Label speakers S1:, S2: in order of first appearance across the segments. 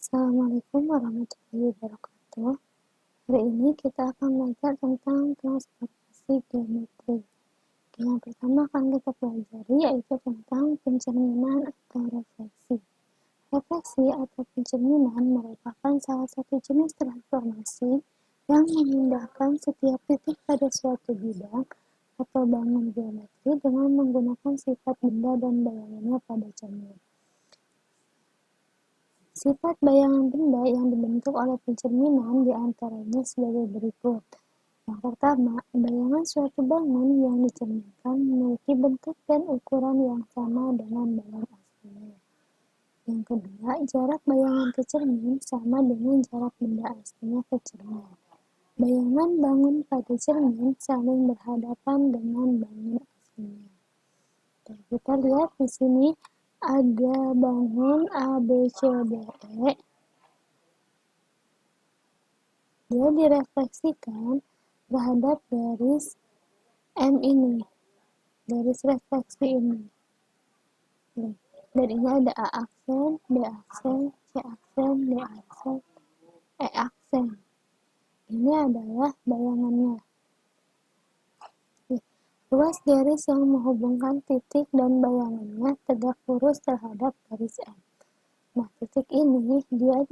S1: Assalamualaikum warahmatullahi wabarakatuh. Hari ini kita akan belajar tentang transportasi geometri. Yang pertama akan kita pelajari yaitu tentang pencerminan atau refleksi. Refleksi atau pencerminan merupakan salah satu jenis transformasi yang memindahkan setiap titik pada suatu bidang atau bangun geometri dengan menggunakan sifat benda dan bayangannya pada cermin. Sifat bayangan benda yang dibentuk oleh pencerminan diantaranya sebagai berikut. Yang pertama, bayangan suatu bangun yang dicerminkan memiliki bentuk dan ukuran yang sama dengan bangun aslinya. Yang kedua, jarak bayangan ke cermin sama dengan jarak benda aslinya ke cermin. Bayangan bangun pada cermin saling berhadapan dengan bangun aslinya. Oke, kita lihat di sini ada bangun ABCDE. Dia direfleksikan terhadap garis M ini, garis refleksi ini. Dan ini ada A aksen, B aksen, C aksen, D aksen, E aksen. Ini adalah bayangannya. Ruas garis yang menghubungkan titik dan bayangannya tegak lurus terhadap garis M. Nah, titik ini dia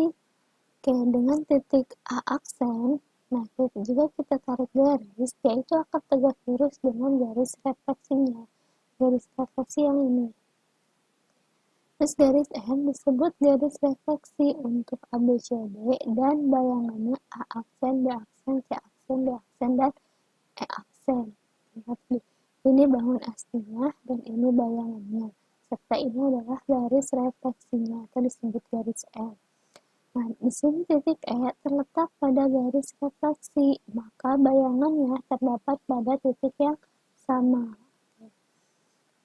S1: dengan titik A aksen. Nah, jika kita tarik garis, yaitu akan tegak lurus dengan garis refleksinya. Garis refleksi yang ini. Terus garis M disebut garis refleksi untuk ABCD dan bayangannya A aksen, B aksen, C aksen, D aksen, dan E aksen. Ini bangun aslinya dan ini bayangannya. Serta ini adalah garis refleksinya atau disebut garis M. Nah, di sini titik E terletak pada garis refleksi, maka bayangannya terdapat pada titik yang sama.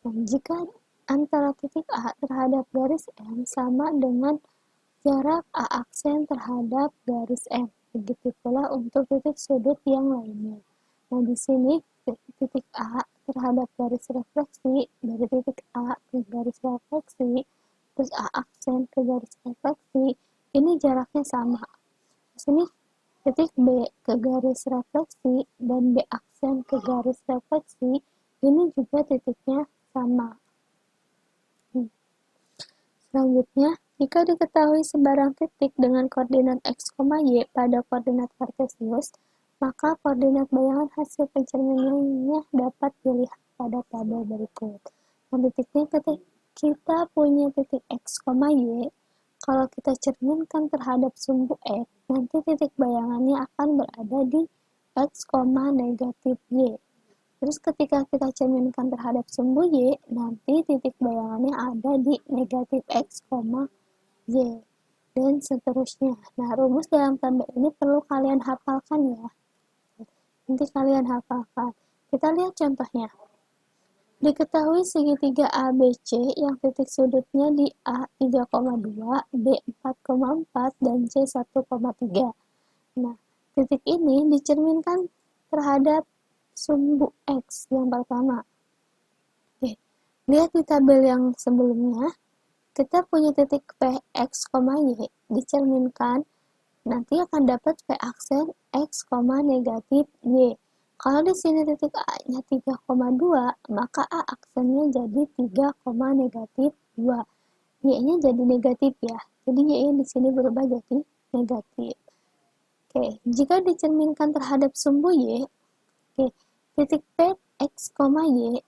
S1: Nah, jika antara titik A terhadap garis M sama dengan jarak A aksen terhadap garis M. Begitu pula untuk titik sudut yang lainnya. Nah, di sini titik A terhadap garis refleksi, dari titik A ke garis refleksi, terus A aksen ke garis refleksi, ini jaraknya sama. Di sini titik B ke garis refleksi dan B aksen ke garis refleksi, ini juga titiknya sama. Selanjutnya, jika diketahui sebarang titik dengan koordinat x, y pada koordinat kartesius, maka koordinat bayangan hasil pencerminannya dapat dilihat pada tabel berikut. Nah, titiknya kita punya titik x, y. Kalau kita cerminkan terhadap sumbu x, nanti titik bayangannya akan berada di x, negatif y. Terus ketika kita cerminkan terhadap sumbu y, nanti titik bayangannya ada di negatif x, y. Dan seterusnya. Nah, rumus dalam tabel ini perlu kalian hafalkan ya. Nanti kalian hafalkan. Kita lihat contohnya. Diketahui segitiga ABC yang titik sudutnya di A 3,2, B 4,4, dan C 1,3. Nah, titik ini dicerminkan terhadap sumbu X yang pertama. Oke, lihat di tabel yang sebelumnya, kita punya titik P, X, Y dicerminkan, nanti akan dapat P aksen X, negatif Y. Kalau di sini titik A-nya 3,2, maka A aksennya jadi 3, negatif 2. Y-nya jadi negatif ya. Jadi Y di sini berubah jadi negatif. Oke, jika dicerminkan terhadap sumbu Y, titik P, X, Y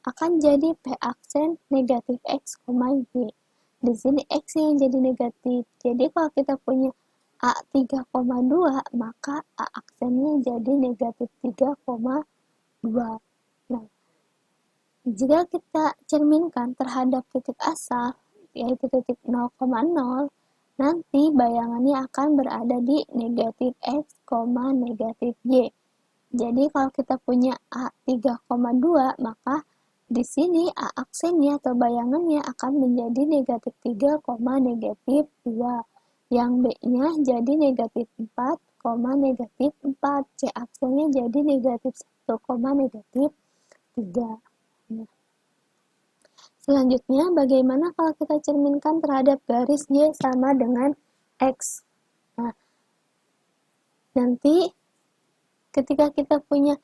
S1: akan jadi P aksen negatif X, Y. Di sini X yang jadi negatif. Jadi kalau kita punya A 3,2, maka A aksennya jadi negatif 3,2. Nah, jika kita cerminkan terhadap titik asal, yaitu titik 0,0, nanti bayangannya akan berada di negatif X, negatif Y. Jadi kalau kita punya A 3,2, maka di sini A aksennya atau bayangannya akan menjadi negatif 3, negatif 2. Yang B-nya jadi negatif 4, negatif 4. C aksennya jadi negatif 1, negatif 3. Nah, selanjutnya, bagaimana kalau kita cerminkan terhadap garis Y sama dengan X. Nah, nanti ketika kita punya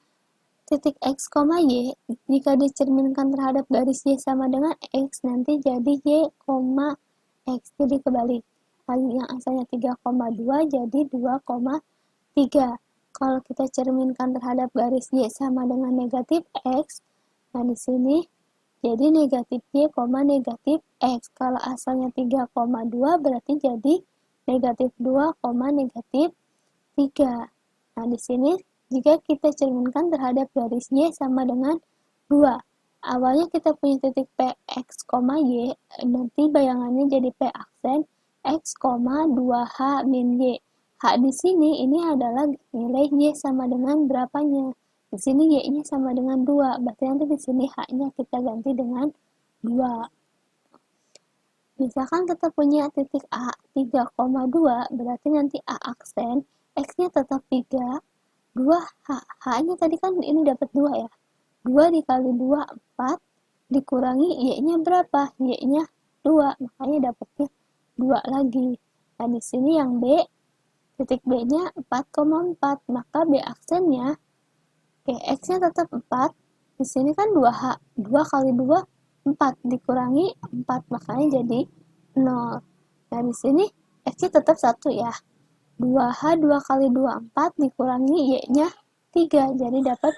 S1: titik X, Y, jika dicerminkan terhadap garis Y sama dengan X, nanti jadi Y, X. Jadi kebalik. Yang asalnya 3,2 jadi 2,3. Kalau kita cerminkan terhadap garis Y sama dengan negatif X, nah di sini jadi negatif Y, negatif X. Kalau asalnya 3,2 berarti jadi negatif 2, negatif 3. Nah, di sini jika kita cerminkan terhadap garis Y sama dengan 2. Awalnya kita punya titik P, X, Y, nanti bayangannya jadi P aksen, X, 2H min Y. H di sini ini adalah nilai Y sama dengan berapanya. Di sini Y-nya sama dengan 2, berarti nanti di sini H-nya kita ganti dengan 2. Misalkan kita punya titik A 3,2, berarti nanti A aksen, X-nya tetap 3, 2H. H-nya tadi kan ini dapat 2 ya. 2 dikali 2, 4, dikurangi Y-nya berapa? Y-nya 2, makanya dapatnya 2 lagi. Nah, di sini yang B, titik B-nya 4,4, maka B aksennya, X-nya tetap 4, di sini kan 2H, 2 kali 2, 4, dikurangi 4, makanya jadi 0. Nah, di sini X-nya tetap 1 ya. 2H 2 kali 2, 4, dikurangi Y-nya 3, jadi dapat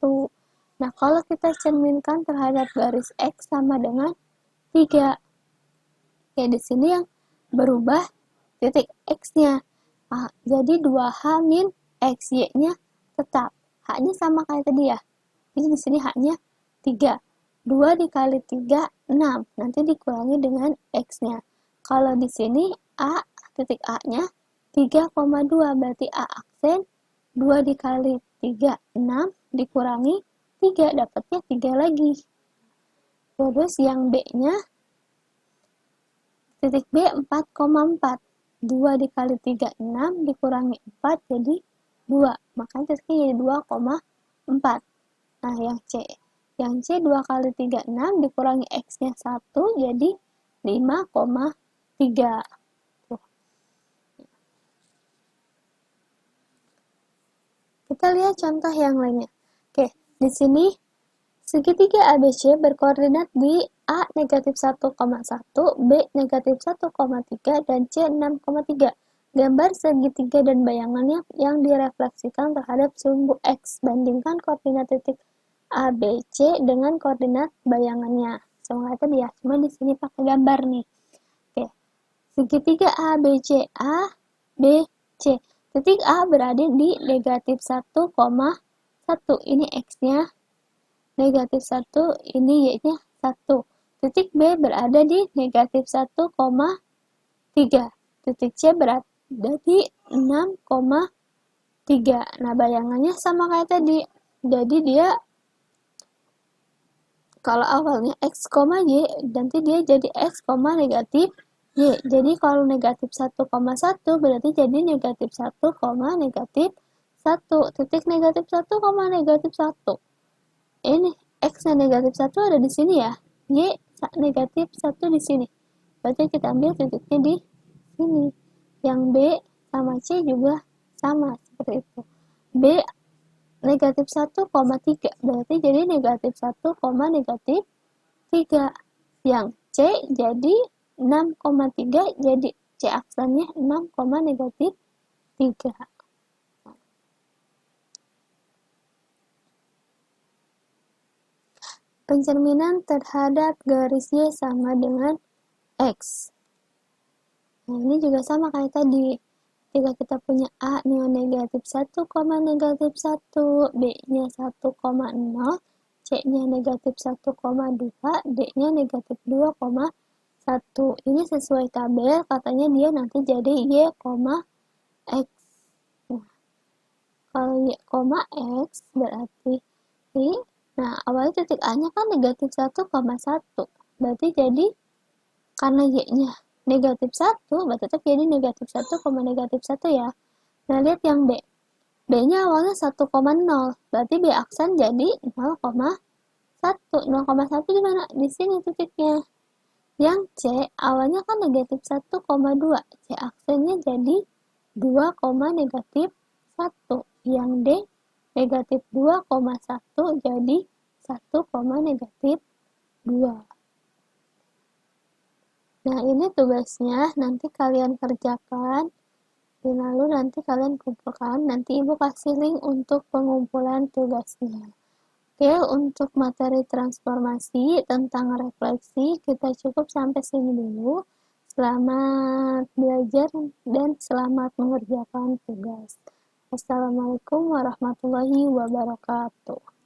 S1: 1. Nah, kalau kita cerminkan terhadap garis X sama dengan 3. Di sini yang berubah titik X-nya. Nah, jadi 2H min X, Y-nya tetap. H-nya sama kayak tadi ya. Jadi di sini H-nya 3. 2 dikali 3, 6. Nanti dikurangi dengan X-nya. Kalau di sini A, titik A-nya 3,2, berarti A aksen 2 dikali 3, 6, dikurangi 3, dapatnya 3 lagi. Terus yang B-nya, titik B 4,4, 2 dikali 3, 6, dikurangi 4, jadi 2. Makanya titiknya jadi 2,4. Nah, yang C. Yang C 2 kali 3, 6, dikurangi X-nya 1, jadi 5,3. Kita lihat contoh yang lainnya. Di sini segitiga ABC berkoordinat di A negatif 1,1, B negatif 1,3, dan C 6,3. Gambar segitiga dan bayangannya yang direfleksikan terhadap sumbu X. Bandingkan koordinat titik A, B, C dengan koordinat bayangannya. Sama kayak tadi ya, cuma di sini pakai gambar nih. Segitiga A, B, C, A, B, C. Titik A berada di negatif 1,1, ini X-nya, negatif 1, ini Y-nya 1. Titik B berada di negatif 1,3. Titik C berada di 6,3. Nah, bayangannya sama kayak tadi. Jadi dia, kalau awalnya X, Y, nanti dia jadi X, negatif Y. Jadi kalau negatif 1,1 berarti jadi negatif 1, negatif 1. Titik negatif 1, negatif 1. Ini X-nya negatif 1 ada di sini ya. Y negatif 1 di sini. Berarti kita ambil titiknya di sini. Yang B sama C juga sama seperti itu. B negatif 1,3 berarti jadi negatif 1, negatif 3. Yang C jadi 6,3, jadi C aksennya 6, negatif 3. Pencerminan terhadap garis Y sama dengan X. Nah, ini juga sama kayak tadi. Jika kita punya A-nya negatif 1, negatif 1, B-nya 1,0, C-nya negatif 1,2, D-nya negatif 2,1. Ini sesuai tabel, katanya dia nanti jadi Y, X. Nah, kalau Y, X berarti nah, awalnya titik A-nya kan negatif 1,1. Berarti jadi, karena Y-nya negatif 1, berarti tetap jadi negatif 1, negatif 1 ya. Nah, lihat yang B. B-nya awalnya 1,0. Berarti B aksen jadi 0,1. 0,1 di mana? Di sini titiknya. Yang C awalnya kan negatif 1,2, C aksennya jadi 2, negatif 1. Yang D negatif 2,1 jadi 1, negatif 2. Nah, ini tugasnya nanti kalian kerjakan, lalu nanti kalian kumpulkan, nanti Ibu kasih link untuk pengumpulan tugasnya. Oke, untuk materi transformasi tentang refleksi, kita cukup sampai sini dulu. Selamat belajar dan selamat mengerjakan tugas. Wassalamualaikum warahmatullahi wabarakatuh.